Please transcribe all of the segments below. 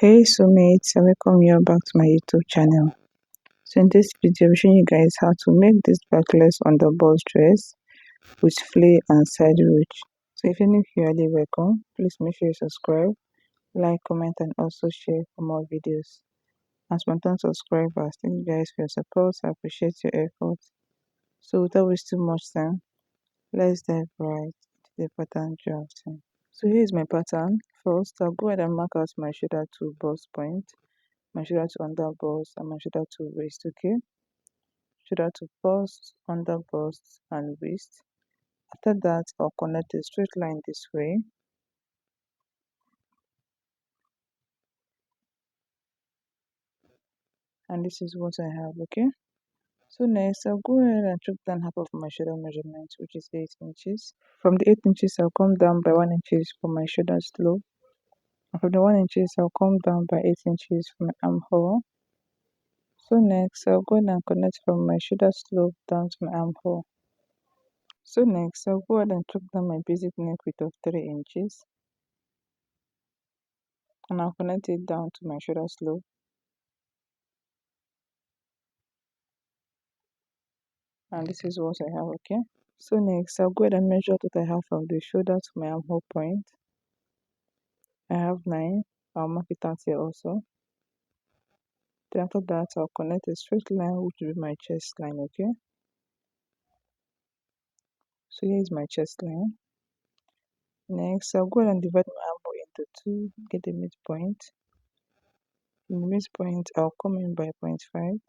Hey soulmates, I welcome you back to my YouTube channel. So in this video, I'm showing you guys how to make this backless underbust dress with flare and side ruche. So if you're new here, welcome. Please make sure you subscribe, like, comment, and also share for more videos. As my subscribers, thank you guys for your support. I appreciate your efforts. So without wasting much time, let's dive right into the pattern drafting. So here is my pattern. First, I'll go ahead and mark out my shoulder to bust point, my shoulder to under bust, and my shoulder to waist. Okay, shoulder to bust, under bust, and waist. After that, I'll connect a straight line this way, and this is what I have. Okay, so next I'll go ahead and chop down half of my shoulder measurement, which is 8 inches. From the 8 inches, I'll come down by 1 inches for my shoulder slope. And from the 1 inches, I'll come down by 8 inches for my armhole. So next, I'll go ahead and connect from my shoulder slope down to my armhole. So next, I'll go ahead and chop down my basic neck width of 3 inches. And I'll connect it down to my shoulder slope. And this is what I have, okay? So next, I'll go ahead and measure what I have from the shoulder to my armhole point. I have 9. I'll mark it out here also. Then after that, I'll connect a straight line, which will be my chest line, okay? So here is my chest line. Next, I'll go ahead and divide my armhole into 2, get the midpoint. In the midpoint, I'll come in by 0.5.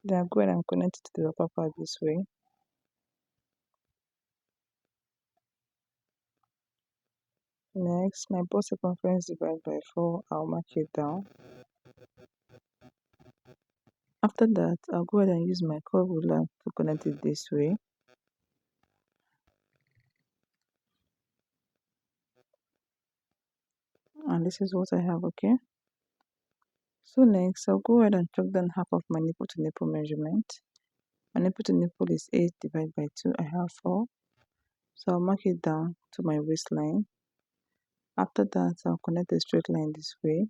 Then I'll go ahead and connect it to the upper part this way. Next, my bust circumference divided by 4, I'll mark it down. After that, I'll go ahead and use my curve ruler to connect it this way. And this is what I have, okay? So next, I'll go ahead and chalk down half of my nipple to nipple measurement. My nipple to nipple is 8 divided by 2, I have 4. So I'll mark it down to my waistline. After that, I'll connect a straight line this way.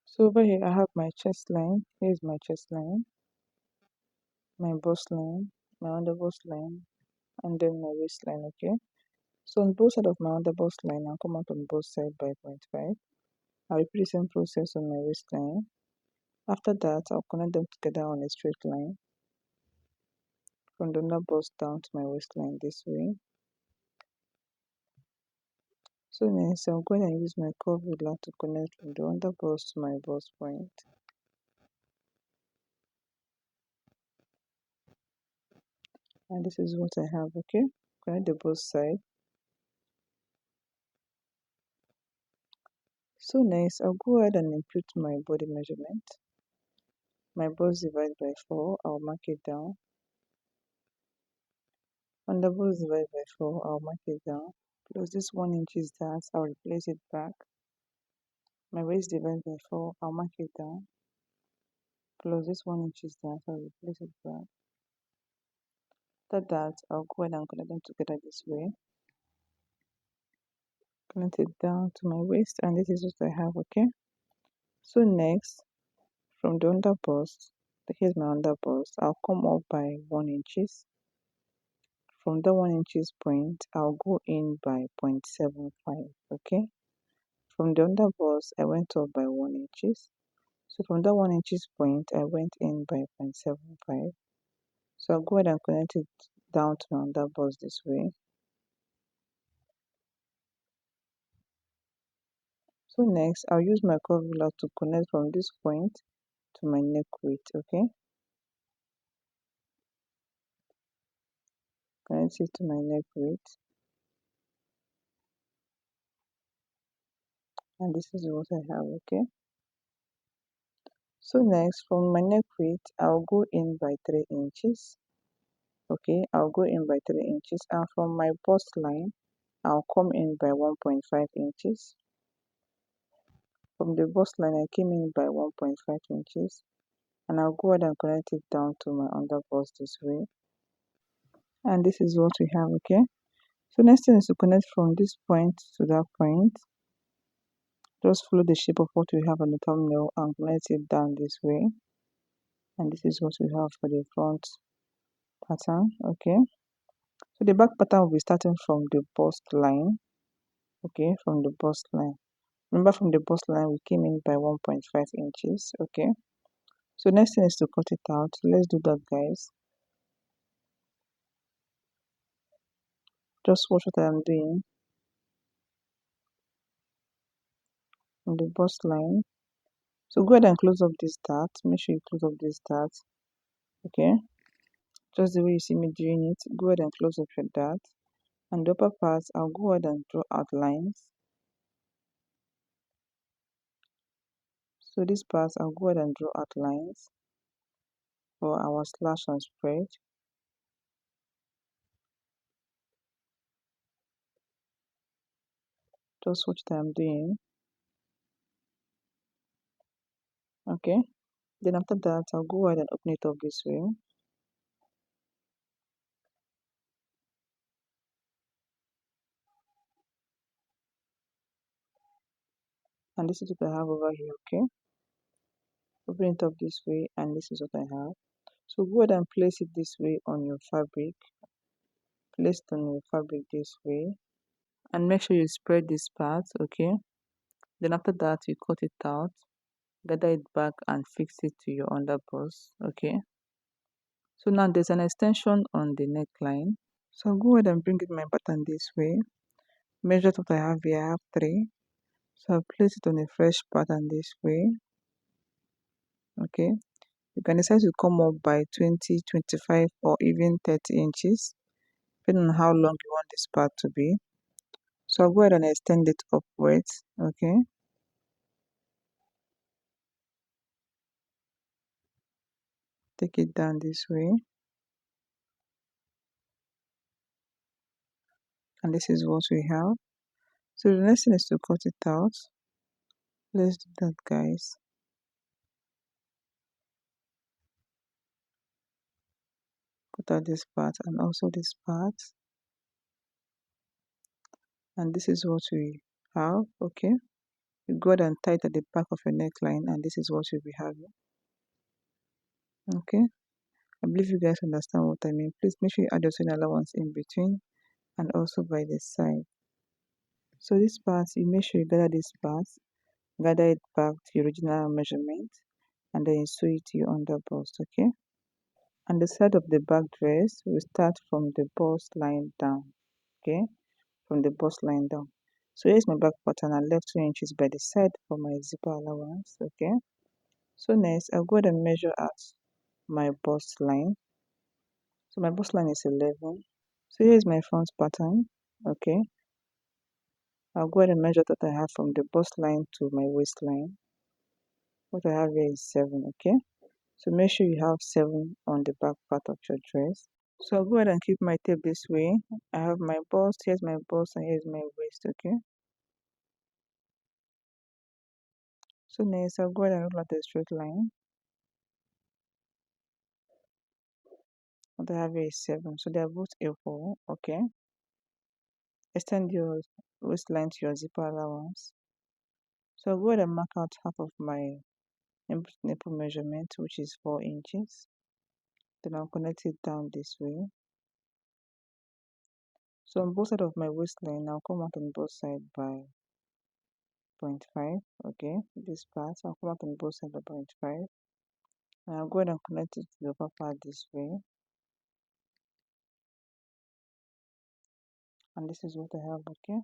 So over here, I have my chest line. Here's my chest line, my bust line, my under bust line, and then my waistline, okay? So on both sides of my under bust line, I'll come out on both sides by 0.5. I'll repeat the same process on my waistline. After that, I'll connect them together on a straight line from the under bust down to my waistline this way. So next, I'll go ahead and use my curve ruler to connect from the under bust to my bust point. And this is what I have, okay? Connect the both sides. So next, I'll go ahead and input my body measurement. My bust divided by 4, I'll mark it down. Under bust divided by 4, I'll mark it down. Plus this 1 inch is that, I'll replace it back. My waist divided by 4, I'll mark it down. Plus this 1 inch is that, I'll replace it back. After that, I'll go ahead and connect them together this way. Connect it down to my waist, and this is what I have, okay? So next, from the under bust, here's my under bust, I'll come up by 1 inches. From the 1 inches point, I'll go in by 0.75, okay? From the under bust, I went up by 1 inches. So from that 1 inches point, I went in by 0.75. So I'll go ahead and connect it down to my under bust this way. So next, I'll use my curve ruler to connect from this point to my neck width, okay? Connect it to my neck width. And this is what I have, okay? So next, from my neck width, I'll go in by 3 inches. Okay, I'll go in by 3 inches. And from my bust line, I'll come in by 1.5 inches. From the bust line, I came in by 1.5 inches. And I'll go ahead and connect it down to my under bust this way. And this is what we have, okay? So next thing is to connect from this point to that point. Just follow the shape of what we have on the thumbnail and connect it down this way. And this is what we have for the front pattern. Okay, so the back pattern will be starting from the bust line. Okay, from the bust line. Remember, from the bust line we came in by 1.5 inches. Okay, so next thing is to cut it out. Let's do that, guys. Just watch what I am doing on the bust line. So go ahead and close up this dart. Make sure you close up this dart. Okay, just the way you see me doing it. Go ahead and close up your dart. And the upper part, I'll go ahead and draw outlines. So this part, I'll go ahead and draw outlines for our slash and spread. Just watch what I'm doing. Okay, then after that, I'll go ahead and open it up this way. And this is what I have over here. Okay, open it up this way, and this is what I have. So go ahead and place it this way on your fabric. Place it on your fabric this way, and make sure you spread this part. Okay, then after that, you cut it out, gather it back, and fix it to your underbust. Okay, so now there's an extension on the neckline. So I'll go ahead and bring it my pattern this way. Measure what I have here. I have 3. So I'll place it on a fresh pattern this way. Okay, you can decide to come up by 20, 25, or even 30 inches, depending on how long you want this part to be. So I'll go ahead and extend it upwards. Okay, take it down this way, and this is what we have. So the next thing is to cut it out. Let's do that, guys. Cut out this part and also this part, and this is what we have. Okay, you go ahead and tie it at the back of your neckline, and this is what you'll be having. Okay, I believe you guys understand what I mean. Please make sure you add your sewing allowance in between and also by the side. So this part, you make sure you gather this part, gather it back to your original measurement, and then you sew it to your under bust. Okay, and the side of the back dress, we start from the bust line down. Okay, from the bust line down. So here's my back pattern. I left 2 inches by the side for my zipper allowance. Okay, so next I'll go ahead and measure out my bust line. So my bust line is 11. So here's my front pattern. Okay, I'll go ahead and measure what I have from the bust line to my waistline. What I have here is 7. Okay, so make sure you have 7 on the back part of your dress. So I'll go ahead and keep my tape this way. I have my bust, here's my bust, and here's my waist. Okay, so next I'll go ahead and roll out a straight line. What I have here is 7, so they are both equal. Okay, extend your waistline to your zipper allowance. So I'll go ahead and mark out half of my nipple measurement, which is 4 inches. Then I'll connect it down this way. So on both sides of my waistline, I'll come out on both sides by 0.5. Okay, this part, I'll come out on both sides by 0.5. And I'll go ahead and connect it to the upper part this way. And this is what I have. Okay,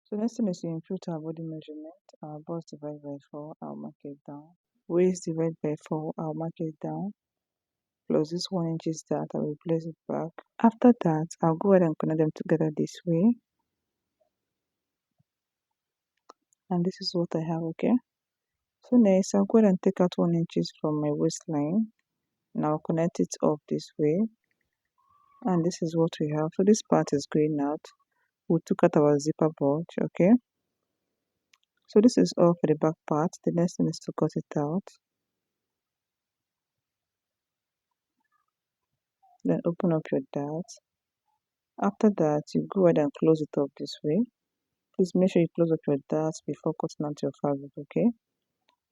so next thing is to impute our body measurement. Our bust divided by 4, I'll mark it down. Waist divided by 4, I'll mark it down. Plus this 1 inch is that, I will place it back. After that, I'll go ahead and connect them together this way. And this is what I have. Okay, so next I'll go ahead and take out 1 inches from my waistline. And I'll connect it up this way. And this is what we have. So this part is going out. We took out our zipper bulge. Okay, so this is all for the back part. The next thing is to cut it out. Then open up your dart. After that, you go ahead and close it up this way. Please make sure you close up your darts before cutting out your fabric, okay?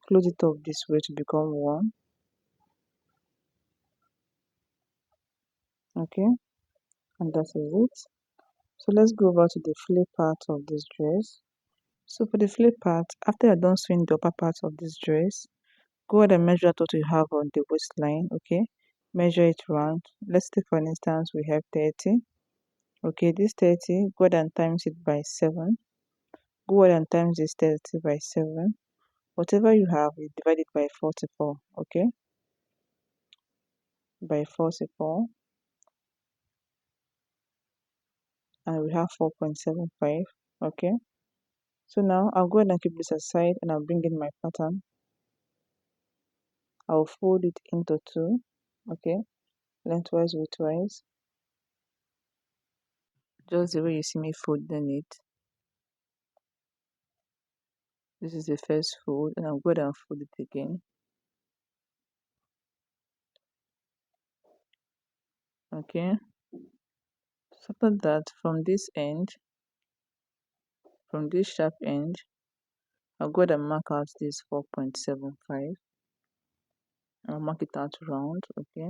Close it up this way to become one. Okay, and that is it. So let's go over to the flip part of this dress. So for the flip part, after you're done sewing the upper part of this dress, go ahead and measure out what you have on the waistline, okay? Measure it round. Let's take for instance we have 30. Okay, this 30, go ahead and times it by 7. Go ahead and times this 30 by 7. Whatever you have, you divide it by 44, okay? By 44, and we have 4.75, okay? So now I'll go ahead and keep this aside and I'll bring in my pattern. I'll fold it into 2, okay? Lengthwise, widthwise, just the way you see me folding it. This is the first fold, and I'll go ahead and fold it again. Okay, so after that, from this end, from this sharp end, I'll go ahead and mark out this 4.75. I'll mark it out round, okay?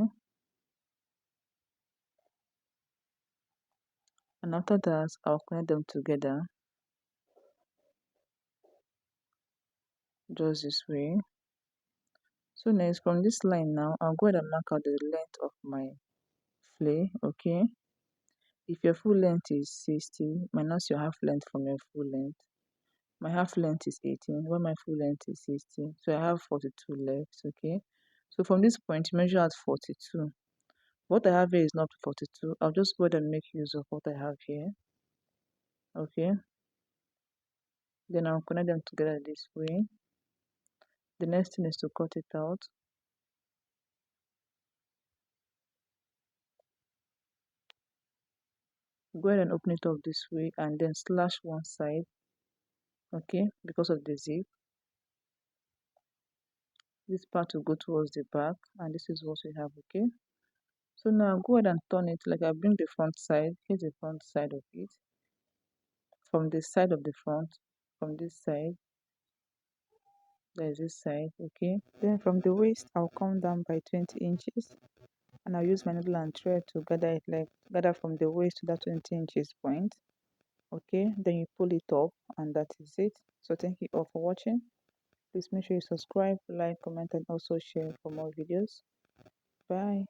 And after that, I'll connect them together just this way. So next, from this line now, I'll go ahead and mark out the length of my flay, okay? If your full length is 60, minus your half length from your full length. My half length is 18, while my full length is 60. So I have 42 left, okay? So from this point, measure out 42. What I have here is not 42. I'll just go ahead and make use of what I have here, okay? Then I'll connect them together this way. The next thing is to cut it out. Go ahead and open it up this way and then slash one side, okay? Because of the zip. This part will go towards the back, and this is what we have, okay? So now go ahead and turn it like I bring the front side. Here's the front side of it. From the side of the front, from this side, there's this side, okay? Then from the waist, I'll come down by 20 inches, and I'll use my needle and thread to gather it, like gather from the waist to that 20 inches point, okay? Then you pull it up, and that is it. So thank you all for watching. Please make sure you subscribe, like, comment, and also share for more videos. Bye.